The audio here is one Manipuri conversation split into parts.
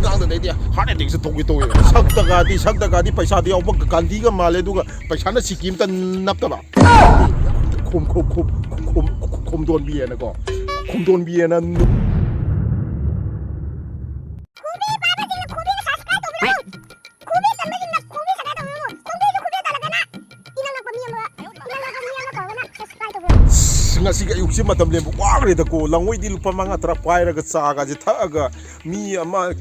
ꯉꯥꯡꯗꯅꯩꯗꯤ ꯍꯥꯔꯠ ꯑꯦꯇꯦꯛꯁꯦ ꯇꯧꯒꯦ ꯇꯧꯋꯦ ꯁꯛꯇꯒꯗꯤ ꯄꯩꯁꯥꯗꯤ ꯌꯥꯎꯕ ꯒꯥꯟꯙꯤꯒ ꯃꯥꯜꯂꯦ ꯑꯗꯨꯒ ꯄꯩꯁꯥꯅ ꯁꯤꯀꯤ ꯑꯝꯇ ꯅꯞꯇꯕ ꯈꯣꯝꯗꯣꯟꯕꯤꯑꯅꯀꯣ ꯈꯣꯝꯗꯣꯟꯕꯤꯑꯅ ngasi ga yuksi matam le wagre da ko langoi di lupa manga tra pairaga chaga je thaga mi ama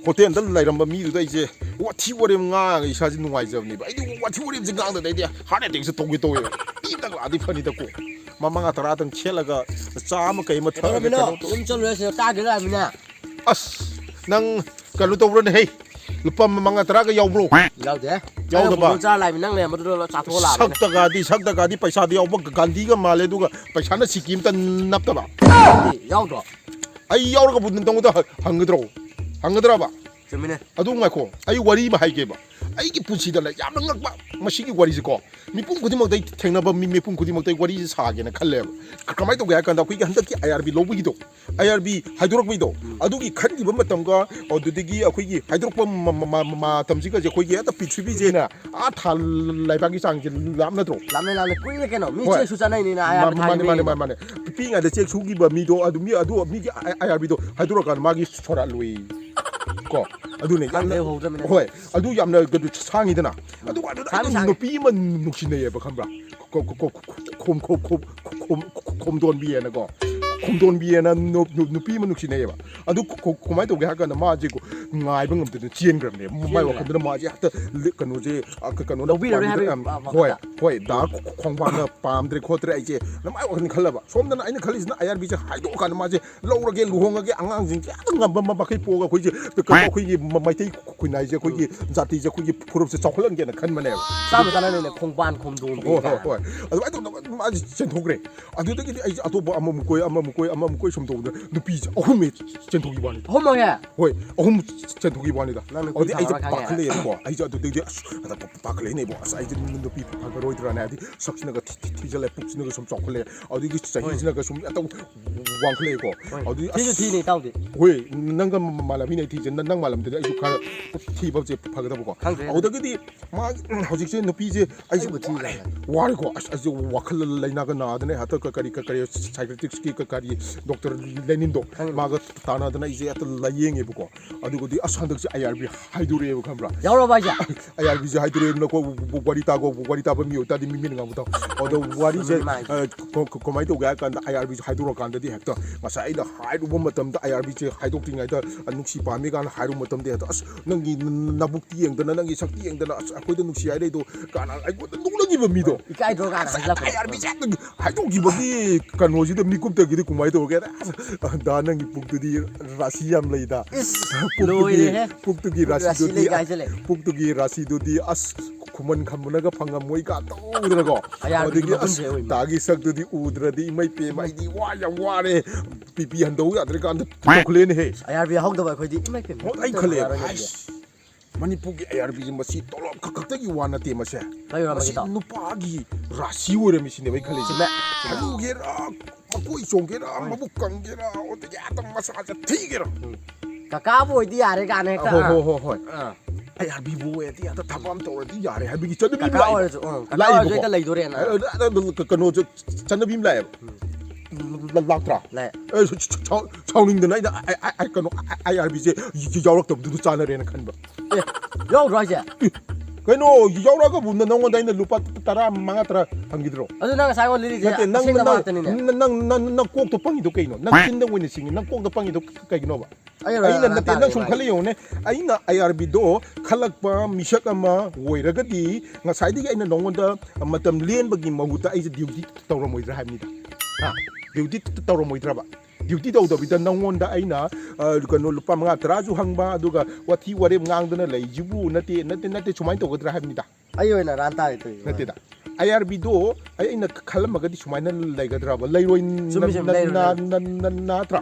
hotel da lairamba mi du ise wathi worem nga isa ji nuai jabni ba ai wathi worem je gang da dai dia heart attack se togi toy ti ta adi phani da ko mama nga tra tang khelaga cha ma kai ma tha um chalo se ta de la mina as nang kalu to ron hey lupa manga tra ga yaubro yaude yaudaba cha lai minang le ma do cha tho la sakta di paisa di yaubak gandhi ga male duga paisa na sikim ta naptaba yaudo ai yauraga budin tong da hangdra ba jemine adu ngai ko ai wari ba haige ba ai ki punsi da la yam ngak ba masigi wari ji ko mi pung khudi mak dai thengna ba mi pung khudi mak dai wari ji sa ge na khalle kamai to ga kan da kui ga handak ki IRB lobu gi do IRB haidurok mi do adu gi khan gi ba matam ga odu gi akoi gi haidurok ma tam ji ga je koi gi ta pithri je na a thal lai ba gi sang ji lam na tro lam le kui le keno mi che su cha nai ni na IRB mane pi nga da che su gi ba mi do adu mi gi IRB do haidurok kan ma gi sora lui ko adu ne hoi adu yamna gadu sangidana adu adu nupi man nuksine ba khambra khomdon bi ena ko khomdon bi ena nupi man nuksine ba adu komai to ga ka na ma je ko ngai bangam de chien gram ne mai wa khadna ma je ta kanu je kanu na hoi da khongwa na pam dre khotre ai je na mai wa khala ba som na aina khali na IRB je haido ka na ma je lawrage luhonga ge angang jing ngam ba kai po ga khoi je khoi maitei kuinai je khoi jati je khoi phurup se choklan ge na khan mane sam sana ne khongban khomdon hoi adu ai to ma chen thogre adu de ge ai atoba amam koi som to nupi ahum me chen thogi bani homo ge hoi ahum chen thogi bani da adu ai pakle ko ai adu de pakle ne bo ai nupi pagaroi dra na adi saksina ga thijale puksina ga som chokle adu gi sahi sina ga som ata wangkle ko adu thi ni taw de hoi nang ga malami ne thi nang malam de ai khar thi ba je phagada ko adu gi ma hojik se nupi je ai ju thi war ko ai wakhal laina ga na adne hata ka kari psychiatrist ki ka kari doctor lenin do ma ga tana dana ije at layeng e ko adu go di asandak se IRB haidure e khamra yauro ba ja IRB je haidure no ko wari ta ba mi ta di mi ngam ta adu wari je ko mai to ga kan IRB je haiduro kan da di hekta masa ai da haidu bo matam da IRB je haidok tingai da anuksi pa mi kan haidu matam de as nangi nabukti yeng da nangi sakti yeng da as akoi da nuksi ai do kan ai ko da ngi ba mi do ikai do kan IRB je haidok gi ba gi kano ji da mi kup ta gi kumai to ga da nangi puk tu di rasi yam lai da puk tu gi rasi do di as kuman khamuna ga phangam moi ka to udra go adigi as tagi sak tu di udra di mai pe mai di wa ya wa re pp hando ya dre kan to khule ne he IRB hok da khoi di mai pe ai khale manipur gi IRB ji masi tolop khakta gi wa na te mase masi nupa gi rasi ore mi sine mai khale ji halu ge ra makoi song ge ra mabu kang ge ra o te ya tam masa ja thi ge ra kaka boy di yare ga ne ka ho IRB bo e ti ata thapam to di yare ha bi gi chadu bi lai jo ta lai do re na kano chanu bi lai laktra lai chawning da na ai kano IRB je yawrak tab du chana re na khan ba yaw ra ja kano yawra ga bun nang dai na lupa tara manga tara hangidro adu nang sai go liri je nang kok to pangi do kaino nang tin da wini singi nang kok to pangi do kaino ba ai na nate nang sum khali yo ne ai na IRB do khalak pa misak ama woiraga di nga sai di ai na nongonda matam len bagi mahuta ai duty tawra moidra hamni da ha duty tawra moidra ba duty do do bidan nongonda ai na kano lupa manga traju hangba aduga wathi ware ngangdana leijibu nate sumai to gadra hamni da ayo na ranta to nate da IRB do ai na khalamaga di sumai na leigadra ba leiroi na tra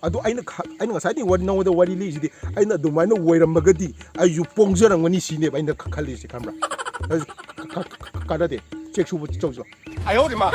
adu ai na ngasai di wari nongoda wari li ji di ai na dumai na woiramaga di ai yu pongjarangani sine ai na khali si khamra kada de check shu bo chawjo ai ho de ma